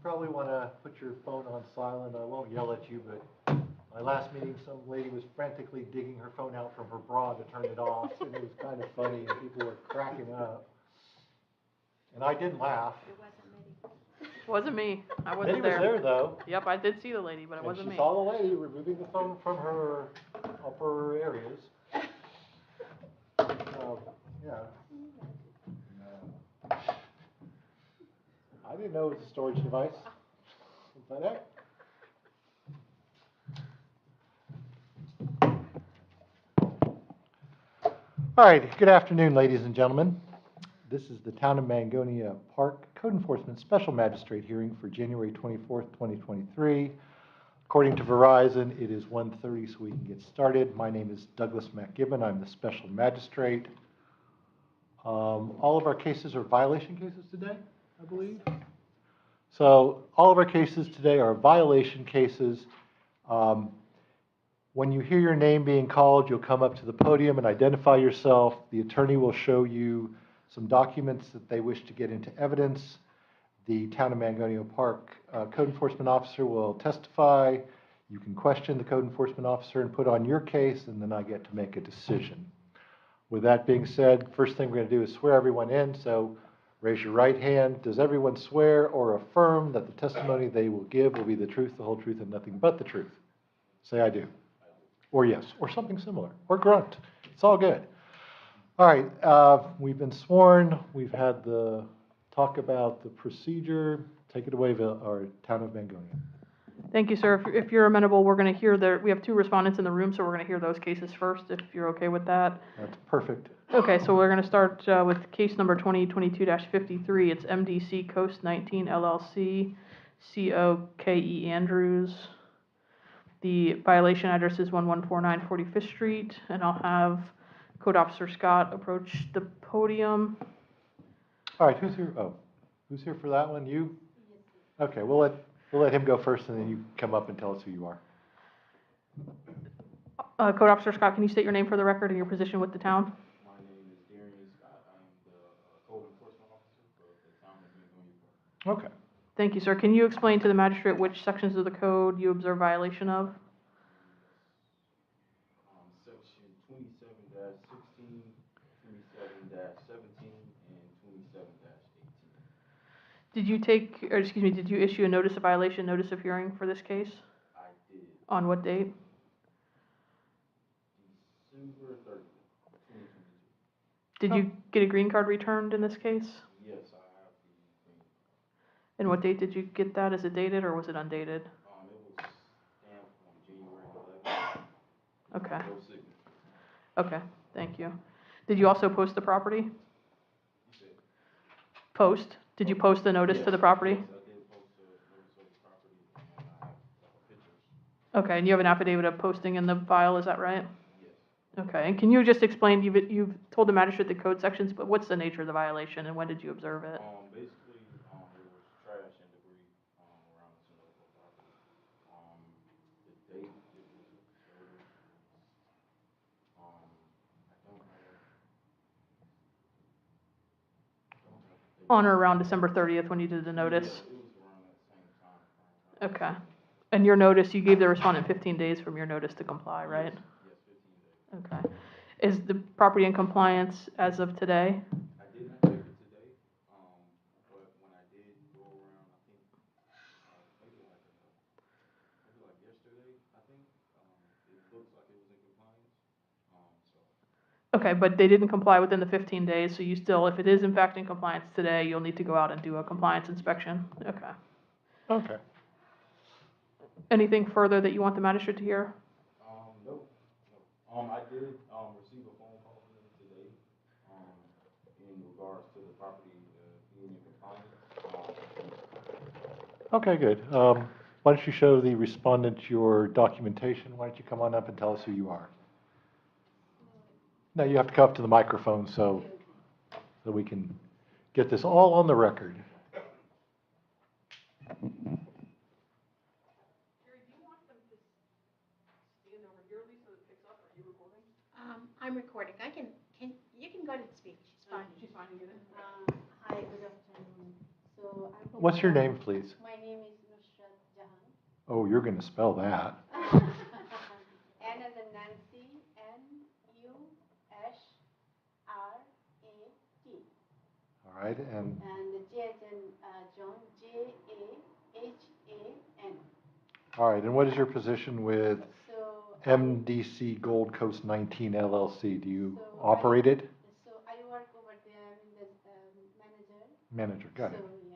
probably want to put your phone on silent. I won't yell at you, but my last meeting, some lady was frantically digging her phone out from her bra to turn it off, and it was kind of funny, and people were cracking up. And I didn't laugh. It wasn't Mitty. Wasn't me. I wasn't Mitty was there, though. Yep, I did see the lady, but it wasn't And me. she saw the lady removing the phone from her upper areas. Yeah. I didn't know it was a storage device. Is that it? All right, good afternoon, ladies and gentlemen. This is the Town of Mangonia Park Code Enforcement Special Magistrate hearing for January 24th, 2023. According to Verizon, it is 1:30, so we can get started. My name is Douglas McGibbon. I'm the Special Magistrate. All of our cases are violation cases today, I believe. So all of our cases today are violation cases. When you hear your name being called, you'll come up to the podium and identify yourself. The attorney will show you some documents that they wish to get into evidence. The Town of Mangonia Park Code Enforcement Officer will testify. You can question the Code Enforcement Officer and put on your case, and then I get to make a decision. With that being said, first thing we're going to do is swear everyone in. So raise your right hand. Does everyone swear or affirm that the testimony they will give will be the truth, the whole truth, and nothing but the truth? Say, I do. Or yes, or something similar, or grunt. It's all good. All right, we've been sworn. We've had the talk about the procedure. Take it away, our Town of Mangonia. Thank you, sir. If you're amenable, we're going to hear we have two respondents in the room, so we're going to hear those cases first, if you're okay with that. That's perfect. Okay, so we're going to start with case number 2022-53. It's MDC Coast 19 LLC, COKE Andrews. The violation address is 1149 45th Street, and I'll have Code Officer Scott approach the podium. All right, who's here? Oh, who's here for that one? You? Okay, we'll let him go first, and then you come up and tell us who you are. Code Officer Scott, can you state your name for the record and your position with the town? My name is Darian Scott. I am the Code Enforcement Officer for the Town of Mangonia Park. Okay. Thank you, sir. Can you explain to the magistrate which sections of the code you observe violation of? Section 27-16, 27-17, and 27-18. Did you issue a notice of violation, notice of hearing for this case? I did. On what date? December 30th, 2022. Did you get a green card returned in this case? Yes, I have the green. And what date did you get that? Is it dated or was it undated? It was stamped on January 11th. Okay. No signature. Okay, thank you. Did you also post the property? You said? Post? Did you post the notice to the property? Yes, I did post a notice of the property, and I have pictures. Okay, and you have an affidavit of posting in the file, is that right? Yes. Okay, and can you just explain, you've told the magistrate the code sections, but what's the nature of the violation and when did you observe it? Basically, there was trash and debris around the Sunoco property. The date it was observed, I don't know. On or around December 30th when you did the notice? Yeah, it was around that same time. Okay. And your notice, you gave the respondent 15 days from your notice to comply, right? Yes, 15 days. Okay. Is the property in compliance as of today? I did not check it today, but when I did go around, I think maybe like yesterday, I think it looks like it was in compliance. Okay, but they didn't comply within the 15 days, so you still, if it is in fact in compliance today, you'll need to go out and do a compliance inspection. Okay. Okay. Anything further that you want the magistrate to hear? No. I did receive a phone call from them today in regards to the property being in compliance. Okay, good. Why don't you show the respondent your documentation? Why don't you come on up and tell us who you are? No, you have to come up to the microphone so we can get this all on the record. I'm recording. You can go ahead and speak. She's fine. She's fine, you get it? Hi, good afternoon. So What's your name, please? My name Oh, you're going to spell that. N as in Nancy, N-U-S-R-A-T. All right, and And J as in John, J-A-H-A-N. all right, and what is your position with So. MDC Gold Coast 19 LLC? Do you So operate it? So I work over there in the manager. Manager, got it. So, yeah,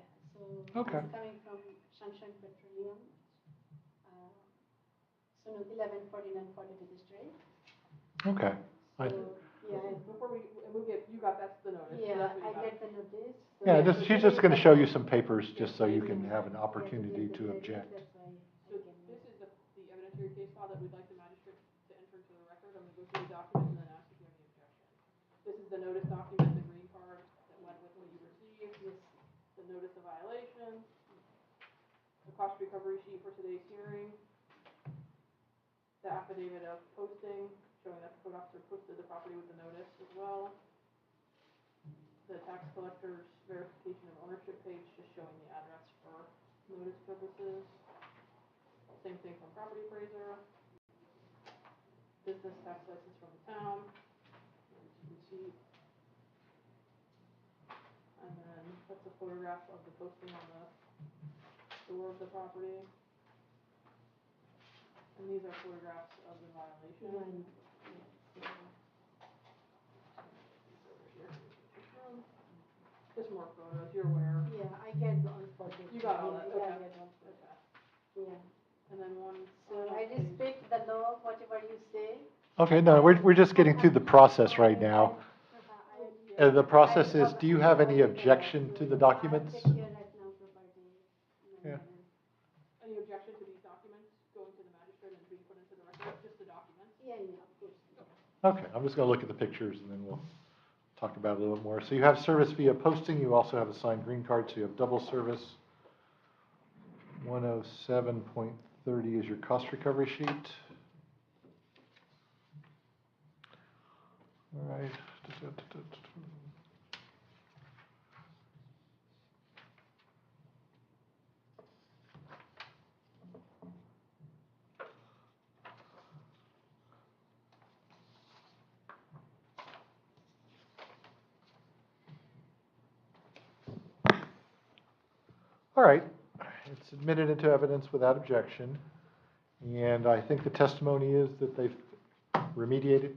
so Okay. I'm coming from Sunshine Petroleum, so 1149 42 District. Okay. I- So, yeah, Before you got, that's the notice. so yeah, that's what I you got. get the notice. So Yeah, that's just, the she's just date going to that- show you some papers, just so you can have an Yeah, opportunity the to date, object. That's why So I can. this is the evidentiary case file that we'd like the magistrate to enter into the record. I'm gonna go through the documents and then ask if you have any objections. This is the notice document, the green card that went with what you received, Yes. the notice of violation, the cost recovery sheet for today's hearing, the affidavit of posting, showing that the code officer posted the property with the notice as well, the tax collector's verification of ownership page, just showing the address for notice purposes. Same thing from property appraiser. Business tax license from the town. Receipt. And then that's a photograph of the posting on the door of the property. And these are photographs of the violation. Just more photos, you're aware. Yeah, I get all photos. You got all that, Yeah, I okay. get all photos. Okay. Yeah. And then one. So I respect the law, whatever you say. Okay, no, we're just getting through the process right now. The process is, do you have any objection to the documents? I take care right now property. Yeah. Any objection to these documents going to the magistrate and being put into the record, just the documents? Yeah, yeah, of course. Okay, I'm just going to look at the pictures and then we'll talk about it a little bit more. So you have service via posting, you also have a signed green card, so you have double service. 107.30 is your cost recovery sheet. All right. All right, it's admitted into evidence without objection, and I think the testimony is that they've remediated.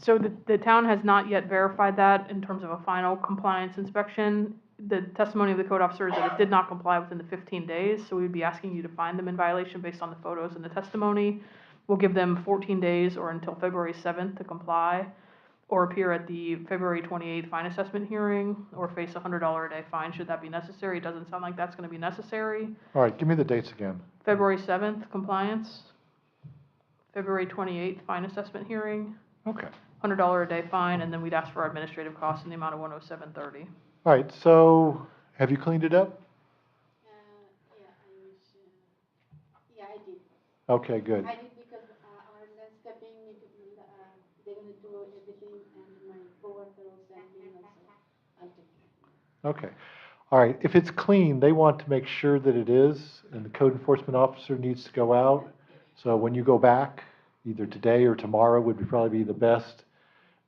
So the town has not yet verified that in terms of a final compliance inspection. The testimony of the code officer is that it did not comply within the 15 days, so we would be asking you to find them in violation based on the photos and the testimony. We'll give them 14 days or until February 7th to comply, or appear at the February 28th fine assessment hearing, or face a $100 a day fine should that be necessary. It doesn't sound like that's going to be necessary. All right, give me the dates again. February 7th, compliance. February 28th, fine assessment hearing. Okay. $100 a day fine, and then we'd ask for administrative costs in the amount of $107.30. All right, so have you cleaned it up? Yeah, I did. Okay, good. I did because our landscaping, they're gonna do everything, and my coworker also, and me also, I'll take care. Okay. All right, if it's clean, they want to make sure that it is, and the code enforcement officer needs to go out. So when you go back, either today or tomorrow would probably be the best.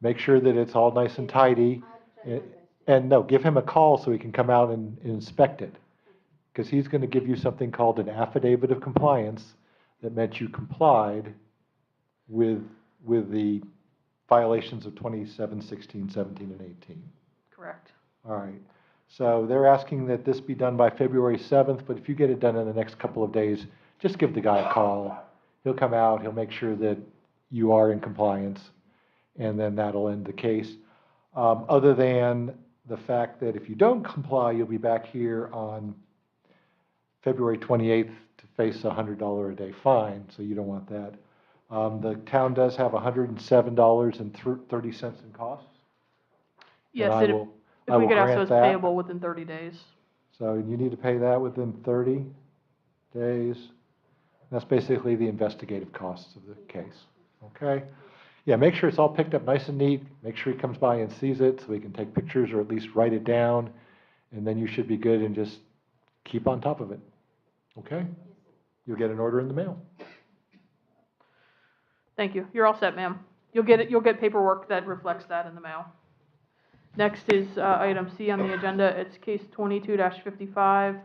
Make sure that it's all nice and tidy. I'll try my best. And no, give him a call so he can come out and inspect it. Because he's going to give you something called an affidavit of compliance that meant you complied with the violations of 27, 16, 17, and 18. Correct. All right. So they're asking that this be done by February 7th, but if you get it done in the next couple of days, just give the guy a call. He'll come out, he'll make sure that you are in compliance, and then that'll end the case. Other than the fact that if you don't comply, you'll be back here on February 28th to face a $100 a day fine, so you don't want that. The town does have $107.30 in costs. Yes, And if I we will could ask grant those that. payable within 30 days. So you need to pay that within 30 days. That's basically the investigative costs of the case, okay? Yeah, make sure it's all picked up nice and neat. Make sure he comes by and sees it so he can take pictures or at least write it down. And then you should be good and just keep on top of it, okay? You'll get an order in the mail. Thank you. You're all set, ma'am. You'll get paperwork that reflects that in the mail. Next is item C on the agenda. It's case 22-55.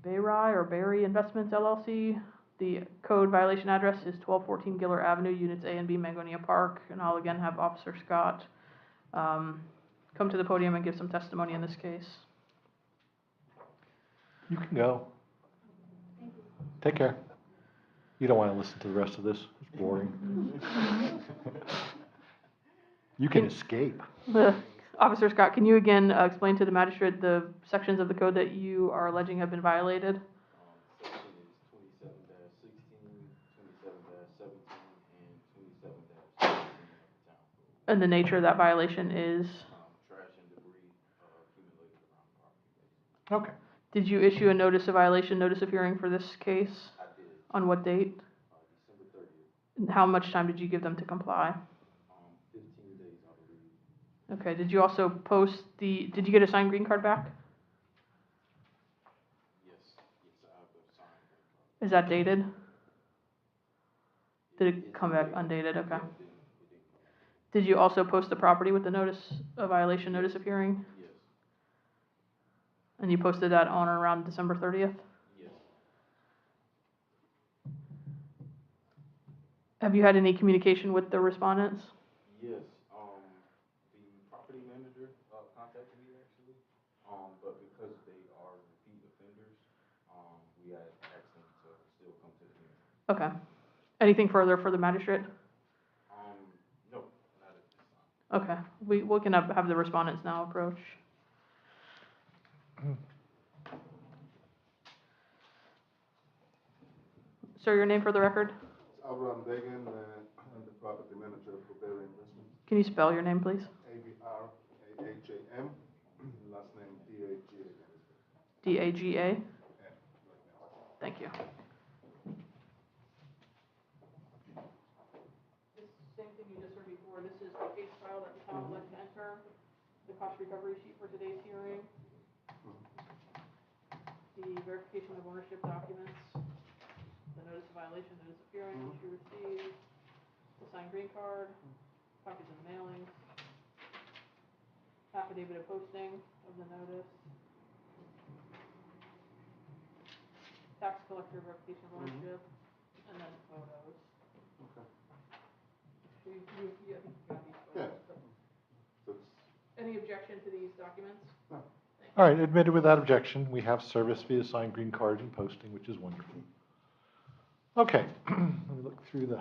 Berry Investments LLC. The code violation address is 1214 Giller Avenue, Units A and B, Mangonia Park. And I'll again have Officer Scott come to the podium and give some testimony in this case. You can go. Take care. You don't want to listen to the rest of this. It's boring. You can escape. Officer Scott, can you again explain to the magistrate the sections of the code that you are alleging have been violated? Section is 27-16, 27-17, and 27-17 of the town code. And the nature of that violation is? Trash and debris accumulated around the property. Okay. Did you issue a notice of violation, notice of hearing for this case? I did, On what date? December 30th, And how much time did you give them to comply? 15 days, I believe. Okay, did you also post did you get a signed green card back? Yes, I have the signed. Is that dated? Did it come back undated? Okay. Did you also post the property with the notice of violation, notice of hearing? Yes, And you posted that on or around December 30th? yes. Have you had any communication with the respondents? Yes, the property manager contacted me actually, but because they are repeat offenders, we had asked them to still come to the hearing. Okay. Anything further for the magistrate? No, not at this time. Okay, we can have the respondents now approach. Sir, your name for the record? Abraham Dagan, I'm the property manager for Berry Investments. Can you spell your name, please? Abraham, last name Daga. D-A-G-A? Thank you. This same thing you just heard before, this is the case file that the town would like to enter, the cost recovery sheet for today's hearing, the verification of ownership documents, the notice of violation, notice of hearing, which you received, the signed green card, copies of the mailings, affidavit of posting of the notice, tax collector verification of ownership, and then photos. Okay. I think you got these Yeah. photos, but That's, any objection to these documents? no. All right, admitted without objection. We have service via signed green card and posting, which is wonderful. Okay, let me look through the.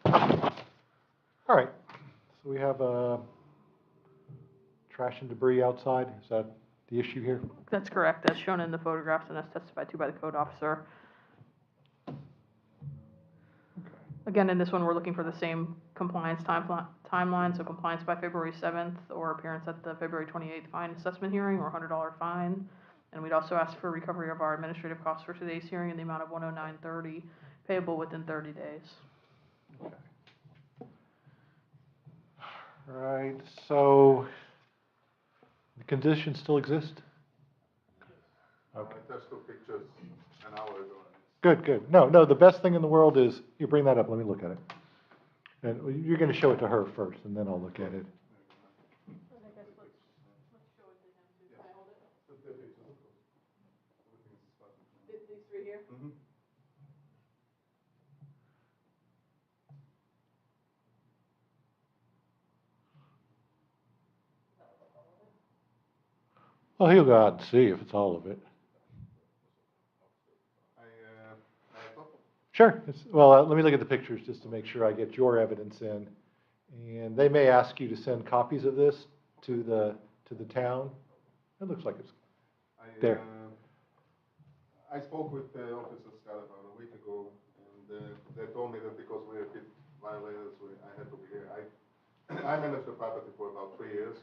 All right, so we have trash and debris outside. Is that the issue here? That's correct, as shown in the photographs and as testified to by the code officer. Again, in this one, we're looking for the same compliance timeline, so compliance by February 7th or appearance at the February 28th fine assessment hearing or $100 fine. And we'd also ask for recovery of our administrative costs for today's hearing in the amount of $109.30, payable within 30 days. Okay. All right, so the conditions still exist? Okay. I just took pictures an hour ago. Good, good. No, the best thing in the world is, you bring that up, let me look at it. And you're gonna show it to her first, and then I'll look at it. These three here? Mm-hmm. Well, he'll go out and see if it's all of it. I thought, Sure, well, let me look at the pictures just to make sure I get your evidence in. And they may ask you to send copies of this to the town. It looks like it's, there. I spoke with Officer Scott about a week ago, and they told me that because we're repeat violators, I had to be here. I managed the property for about 3 years,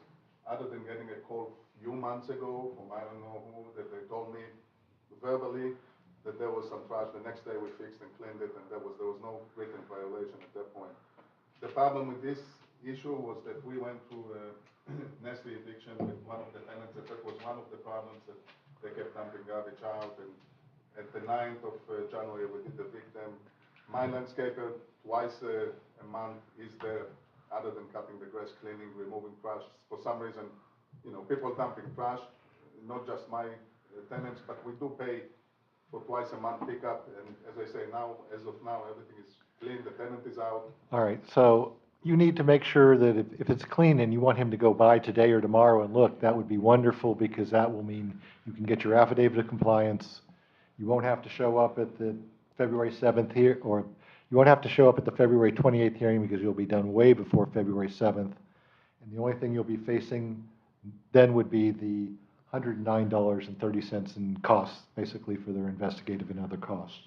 other than getting a call few months ago from I don't know who, that they told me verbally that there was some trash. The next day we fixed and cleaned it, and there was no written violation at that point. The problem with this issue was that we went through a nasty eviction with one of the tenants. That was one of the problems, that they kept dumping garbage out, and at the 9th of January we did evict them. My landscaper twice a month is there, other than cutting the grass, cleaning, removing trash. For some reason, people dumping trash, not just my tenants, but we do pay for twice a month pickup. And as I say, as of now, everything is clean, the tenant is out. All right, so you need to make sure that if it's clean and you want him to go by today or tomorrow and look, that would be wonderful, because that will mean you can get your affidavit of compliance. You won't have to show up at the February 7th here, or you won't have to show up at the February 28th hearing, because you'll be done way before February 7th. And the only thing you'll be facing then would be the $109.30 in costs, basically, for their investigative and other costs.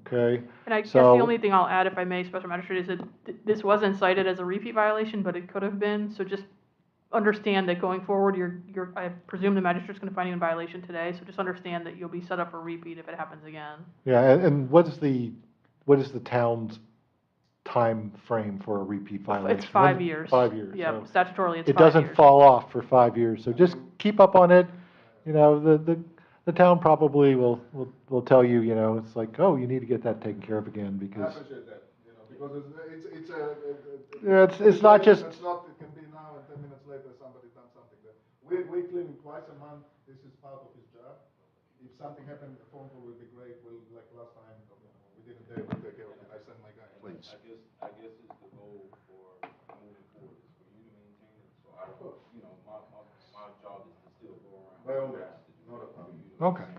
Okay? And I guess So- the only thing I'll add, if I may, Special Magistrate, is that this wasn't cited as a repeat violation, but it could have been, so just understand that going forward, I presume the magistrate's gonna find you in violation today, so just understand that you'll be set up for repeat if it happens again. Yeah, and what is the town's time frame for a repeat violation? It's 5 years. 5 years. Yeah, so statutorily, it's 5 years. it doesn't fall off for 5 years, so just keep up on it. The town probably will tell you, it's like, oh, you need to get that taken care of again, I because, appreciate that, because it's Yeah, it's not just- It's not, it can be now and 10 minutes later somebody done something there. We clean twice a month, this is part of his job. If something happened, a phone call would be great, like last time, we did it there, we take care of it, I sent my guy. I guess it's the goal for moving forward is for you to maintain it, so I don't, my job is to still go around. By all who means, has to do not a it, problem. for you to Okay. maintain it.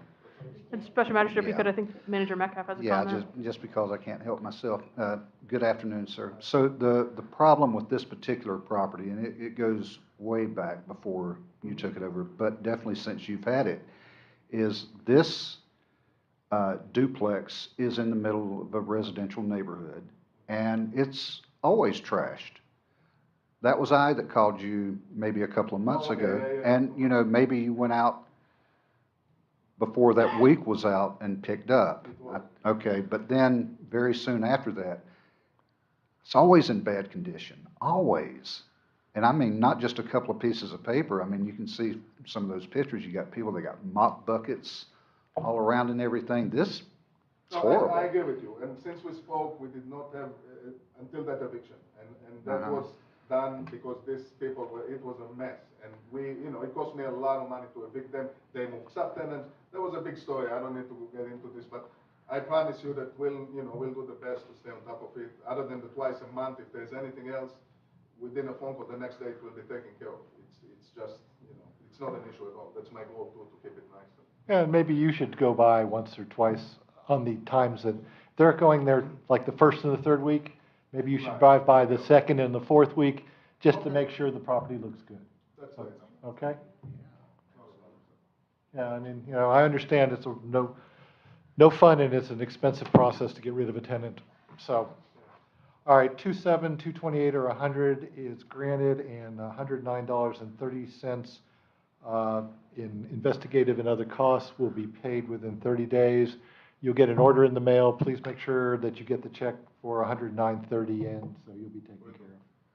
And Special Magistrate, if you Yeah. could, I think Manager Metcalf has a Yeah, comment. just because I can't help myself. Good afternoon, sir. So the problem with this particular property, and it goes way back before you took it over, but definitely since you've had it, is this duplex is in the middle of a residential neighborhood, and it's always trashed. That was I that called you maybe a couple of months Oh, okay, ago, yeah. and maybe you went out before that week was out and picked up. It was. Okay, but then very soon after that, it's always in bad condition, always. And I mean, not just a couple of pieces of paper. I mean, you can see some of those pictures. You got people, they got mop buckets all around and everything. This is No, horrible. I agree with you, and since we spoke, we did not have, until that eviction, and that Uh-huh. was done because these people it was a mess, and it cost me a lot of money to evict them, they moved subtenants, there was a big story, I don't need to get into this, but I promise you that we'll do the best to stay on top of it, other than the twice a month. If there's anything else, within a phone call, the next day it will be taken care of. It's just, it's not an issue at all, that's my goal to keep it nice. yeah, and maybe you should go by once or twice on the times that they're going there, like the first and the third week. Maybe you should Right. drive by the second and the fourth week, just to make sure the property looks good. That's right. Okay? Yeah, I mean, I understand it's no fun, and it's an expensive process to get rid of a tenant, so. All right, 2/7, 228, or 100 is granted, and $109.30 in investigative and other costs will be paid within 30 days. You'll get an order in the mail. Please make sure that you get the check for $109.30 in, so you'll be taken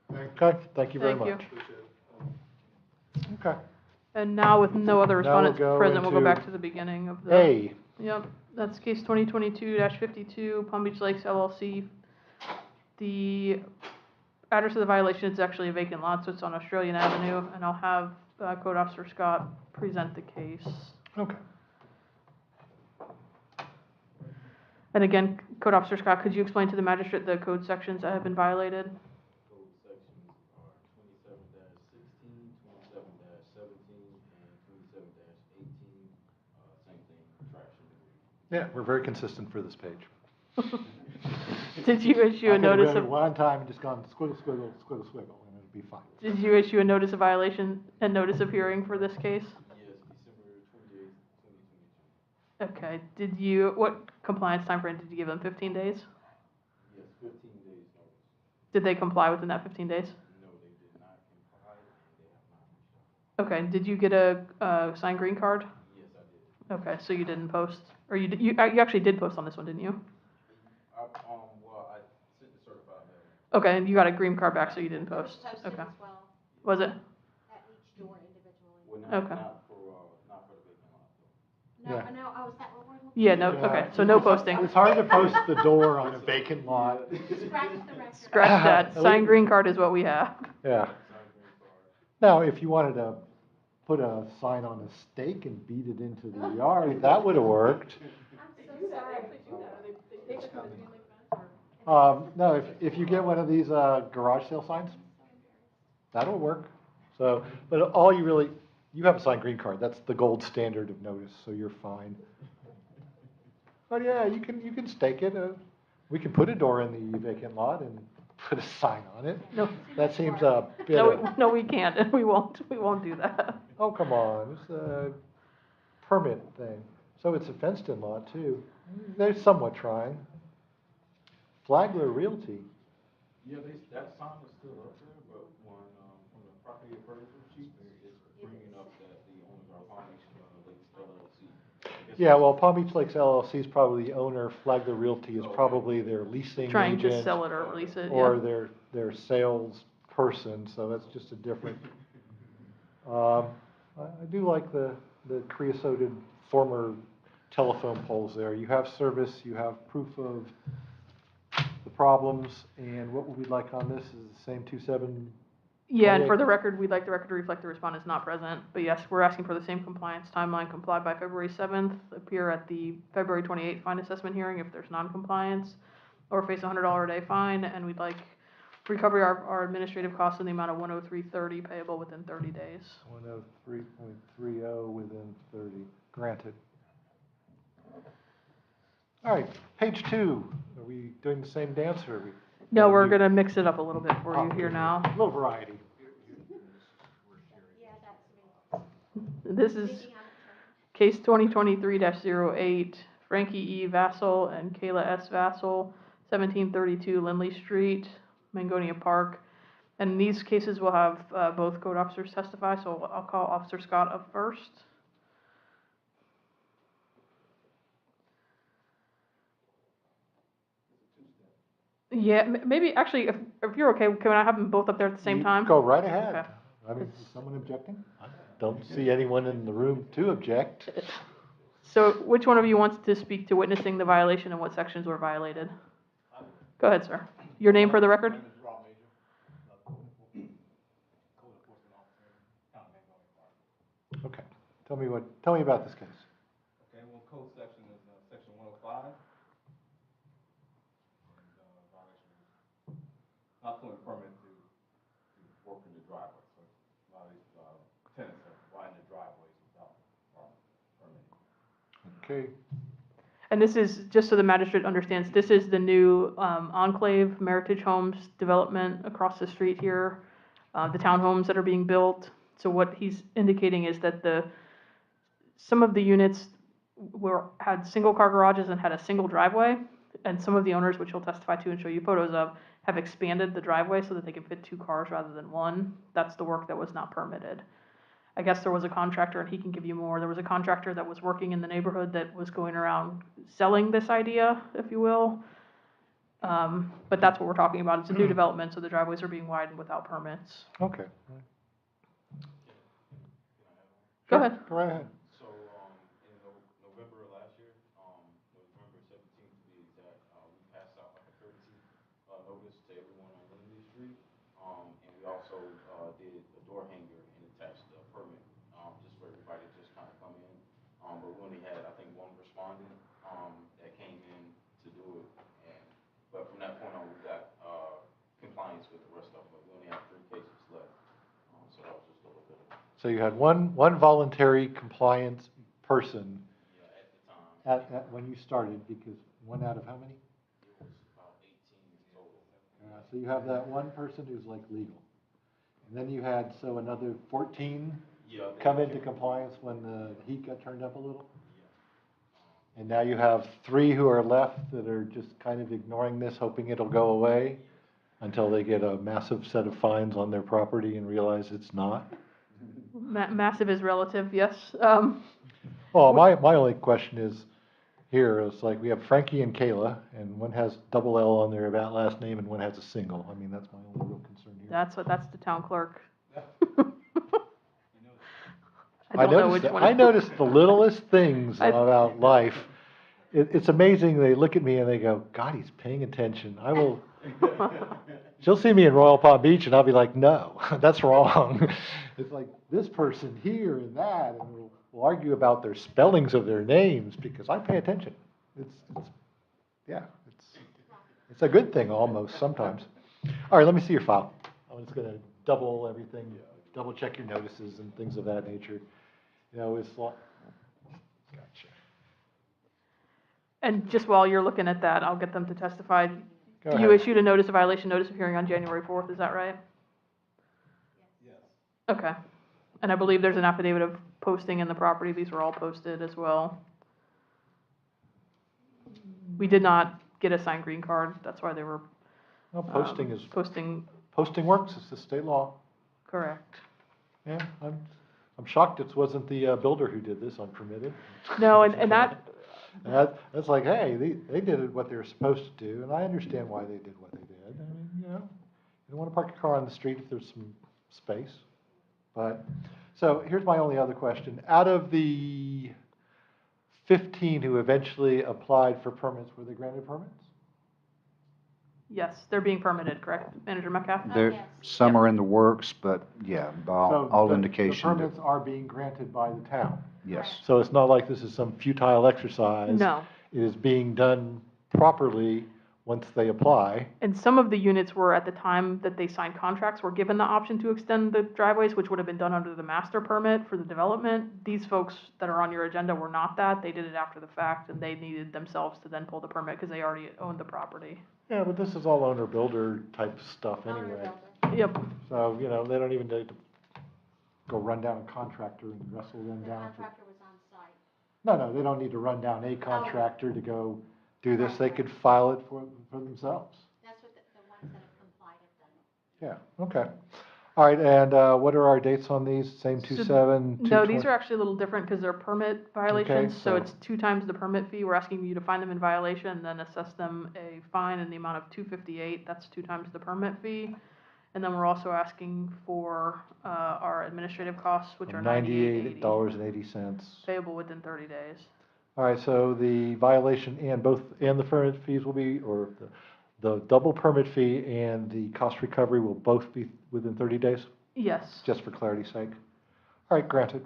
care of. Okay, thank you very Thank you. much. Appreciate it. Okay. And now with no other Now we'll respondents go present, we'll go into back to the beginning of the. A, Yep, that's case 2022-52, Palm Beach Lakes LLC. The address of the violation is actually a vacant lot, so it's on Australian Avenue, and I'll have Code Officer Scott present the case. okay. And again, Code Officer Scott, could you explain to the magistrate the code sections that have been violated? Code sections are 27-16, 27-17, and 27-18, same thing, trash and debris. Yeah, we're very consistent for this page. Did you issue a notice I could have read it of, one time and just gone squiggle, squiggle, squiggle, squiggle, and it'd be fine. did you issue a notice of violation and notice of hearing for this case? Yes, December 28th, 2022. Okay, what compliance timeframe did you give them, 15 days? Did they comply within that 15 days? No, they did not comply, and they have not reached out. Okay, did you get a signed green card? Yes, I did. Okay, so you didn't post, or you actually did post on this one, didn't you? Well, I sent the certified mail. Okay, and you got a green card back, so you didn't post. Posted Okay. as well, Was it? at each door individually. Well, not, Okay. not for the vacant lot, though. No, Yeah. no, oh, is that what we're looking? Yeah, no, at? okay, so no posting. It's hard to post the door on a vacant lot. Scratch the record. Scratch that. Signed green card is what we have. Yeah. Now, if you wanted to put a sign on a stake and beat it into the yard, that would have worked. I'm so sorry. No, if you get one of these garage sale signs, that'll work. So, but all you have a signed green card. That's the gold standard of notice, so you're fine. But yeah, you can stake it. We can put a door in the vacant lot and put a sign on it. No, That seems a bit no, we can't, and we won't do that. oh, come on, it's a permit thing. So it's a fenced-in lot, too. They're somewhat trying. Flagler Realty. Yeah, that sign is still up there, but when the property appraiser, she is bringing up that the owners are Palm Beach Lakes LLC. I guess Yeah, well, Palm Beach Lakes LLC is probably the owner. Flagler Realty is probably their leasing Trying to agent sell it or release it, or yeah. their sales person, so that's just a different. I do like the creosoted former telephone poles there. You have service, you have proof of the problems, and what would we like on this is the same 27. Yeah, and for 28. the record, we'd like the record to reflect the respondent is not present. But yes, we're asking for the same compliance timeline, comply by February 7th, appear at the February 28th fine assessment hearing if there's non-compliance, or face a $100 a day fine, and we'd like recovery our administrative costs in the amount of $103.30 payable within 30 days. 103.30 within 30. Granted. All right, page 2. Are we doing the same dance or are we? No, we're you- gonna mix it up a little bit for you here now. A little variety. Yeah, that's me. This is Speaking out of turn. case 2023-08, Frankie E. Vassal and Kayla S. Vassal, 1732 Lindley Street, Mangonia Park. And these cases will have both code officers testify, so I'll call Officer Scott up first. Yeah, maybe, actually, if you're okay, can I have them both up there at the same You time? Go right ahead. Okay. I mean, is someone objecting? I don't see anyone in the room to object. So which one of you wants to speak to witnessing the violation and what sections were violated? Go ahead, sir. Your name for the record? Okay, tell me about this case. Okay, well, code section is section 105. And violation is not pulling a permit to work in the driveway. So a lot of these tenants are riding the driveways without permit. Okay, And this is, just so the magistrate understands, this is the new Enclave Meritage Homes development across the street here, the townhomes that are being built. So what he's indicating is that some of the units had single car garages and had a single driveway, and some of the owners, which he'll testify to and show you photos of, have expanded the driveway so that they can fit 2 cars rather than 1. That's the work that was not permitted. I guess there was a contractor, and he can give you more. There was a contractor that was working in the neighborhood that was going around selling this idea, if you will. But that's what we're talking about. It's a new development, so the driveways are being widened without permits. okay. Go Sure, ahead. Go right ahead. So, in November of last year, November 17th to be exact, we passed out like a courtesy notice to everyone on Lindley Street. And we also did a door hanger and attached a permit, just for everybody to just kind of come in. But we only had, I think, 1 respondent that came in to do it. But from that point on, we got compliance with the rest of them. But we only have 3 cases left. So that was just a little bit of. So you had one voluntary compliance person Yeah, at the time. at when you started, because 1 out of how many? It was about 18 total. So you have that one person who's like legal. And then you had, so another 14 Yeah. come into compliance when the heat got turned up a little? And now you have 3 who are left that are just kind of ignoring this, hoping it'll go away until they get a massive set of fines on their property and realize it's not. Massive is relative, yes. Well, my only question is, here, it's like we have Frankie and Kayla, and one has double L on their last name and one has a single. I mean, that's my only real concern here. That's the town clerk. I don't know which one. I noticed the littlest things I- about life. It's amazing, they look at me and they go, God, he's paying attention. She'll see me in Royal Palm Beach and I'll be like, no, that's wrong. It's like this person here and that, and we'll argue about their spellings of their names because I pay attention. It's a good thing almost sometimes. All right, let me see your file. I'm just gonna double everything, double check your notices and things of that nature. You know, gotcha. And just while you're looking at that, I'll get them to testify. Go You ahead. issued a notice of violation, notice of hearing on January 4th, is that right? Yes. Okay. And I believe there's an affidavit of posting in the property. These were all posted as well. We did not get a signed green card. That's why they were Well, posting is, posting, posting works, it's the state law. correct. Yeah, I'm shocked it wasn't the builder who did this unpermitted. No, and that, That's like, hey, they did what they were supposed to do, and I understand why they did what they did. I mean, you don't want to park your car on the street if there's some space. But, so here's my only other question. Out of the 15 who eventually applied for permits, were they granted permits? yes, they're being permitted, correct, Manager Metcalf? There, yes. some are in the works, but yeah, by So all the indication, that- permits are being granted by the town. yes. So it's not like this is some futile exercise. No. It is being done properly once they apply. And some of the units were, at the time that they signed contracts, were given the option to extend the driveways, which would have been done under the master permit for the development. These folks that are on your agenda were not that. They did it after the fact, and they needed themselves to then pull the permit because they already owned the property. Yeah, but this is all owner-builder type stuff Owner anyway. builder. Yep. So, they don't even need to go run down a contractor and wrestle them The down. contractor was on site. No, they don't need to run down a contractor to go do this. They could file it for themselves. That's what the ones that have complied have done. Yeah, okay. All right, and what are our dates on these? Same 2/7? No, these are actually a little different because they're permit violations, so so- it's 2 times the permit fee. We're asking you to find them in violation and then assess them a fine in the amount of $258. That's 2 times the permit fee. And then we're also asking for our administrative costs, which are $98.80, $98.80. payable within 30 days. All right, so the violation and the permit fees will be, or the double permit fee and the cost recovery will both be within 30 days, Yes, just for clarity's sake? All right, granted.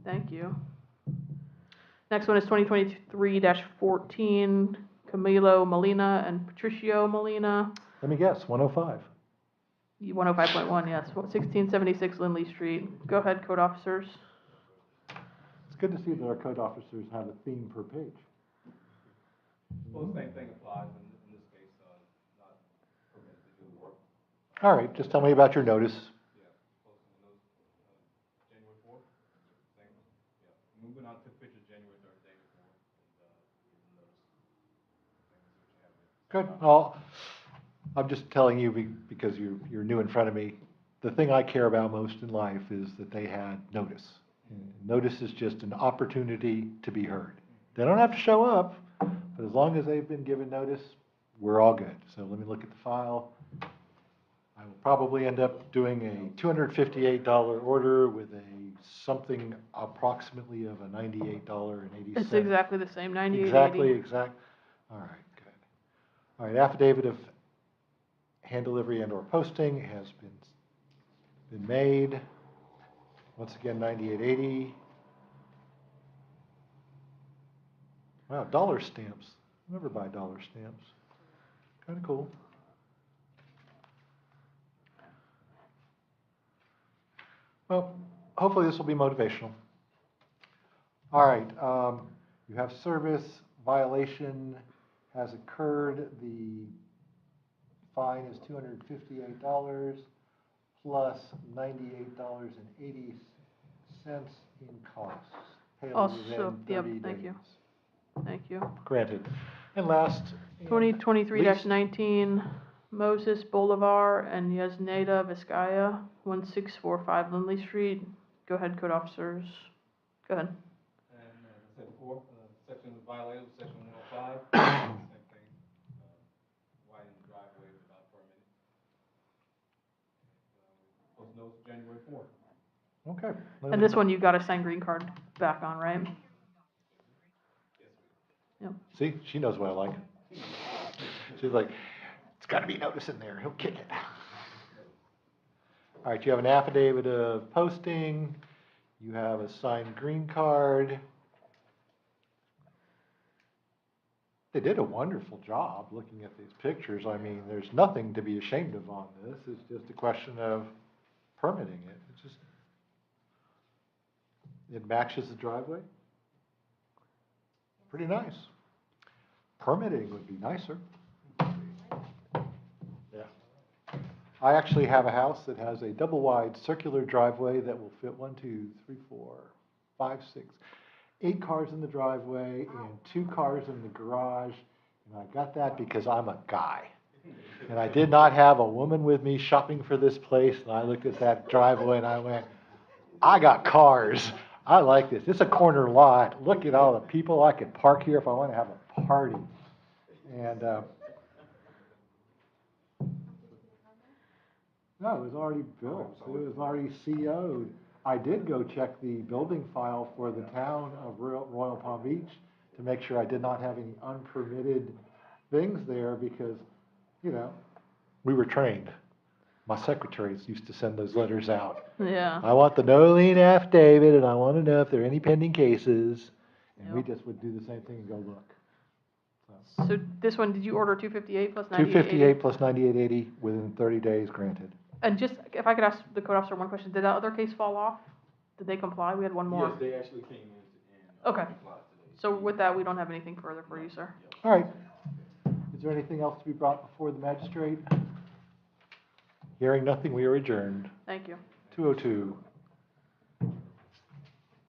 thank you. Next one is 2023-14, Camilo Molina and Patricio Molina. Let me guess, 105. 105.1, yes, 1676 Lindley Street. Go ahead, code officers. It's good to see that our code officers have a theme per page. Well, the same thing applies in this case, not permitted to do the work. All right, just tell me about your notice. Yeah, posting the notice, January 4th, same, yeah. Moving on to pictures January 3rd, day before, and, the notice. Same as what you have there. Good, well, I'm just telling you because you're new in front of me. The thing I care about most in life is that they had notice. Notice is just an opportunity to be heard. They don't have to show up, but as long as they've been given notice, we're all good. So let me look at the file. I will probably end up doing a $258 order with something approximately of a $98.80. It's exactly the same, 98.80. Exact. All right, good. All right, affidavit of hand delivery and or posting has been made. Once again, 98.80. Wow, dollar stamps. Never buy dollar stamps. Kind of cool. Well, hopefully this will be motivational. All right, you have service violation has occurred. The fine is $258 plus $98.80 in costs. Payable Also, within yep, 30 thank you. days. Thank you. Granted. And last. 2023-19, Moses Bolivar and Yasneda Vizcaya, 1645 Lindley Street. Go ahead, code officers. Go ahead. And as I said before, section violated, section 105, same thing, widening the driveway without permitting. Post notice January 4th. Okay. And this one you got a signed green card back on, right? See, she knows what I like. She's like, it's gotta be notice in there, he'll kick it. All right, you have an affidavit of posting, you have a signed green card. They did a wonderful job looking at these pictures. I mean, there's nothing to be ashamed of on this. It's just a question of permitting it. It's just, it matches the driveway. Pretty nice. Permitting would be nicer. Yeah. I actually have a house that has a double wide circular driveway that will fit 1, 2, 3, 4, 5, 6, 8 cars in the driveway and 2 cars in the garage. And I got that because I'm a guy. And I did not have a woman with me shopping for this place. And I looked at that driveway and I went, I got cars. I like this. It's a corner lot. Look at all the people I could park here if I want to have a party. And, no, it was already built. It was already CO'd. I did go check the building file for the town of Royal Palm Beach to make sure I did not have any unpermitted things there because, you know, we were trained. My secretaries used to send those letters out. Yeah. I want the no lien affidavit and I want to know if there are any pending cases. And we Yep. just would do the same thing and go look. So this one, did you order 258 plus 9880? 258 plus 9880 within 30 days granted. And just, if I could ask the code officer one question, did that other case fall off? Did they comply? We had one more. Yes, they actually came in and. Okay. complied today. So with that, we don't have anything further for you, sir. All right. Is there anything else to be brought before the magistrate? Hearing nothing, we are adjourned. Thank you. 2:02.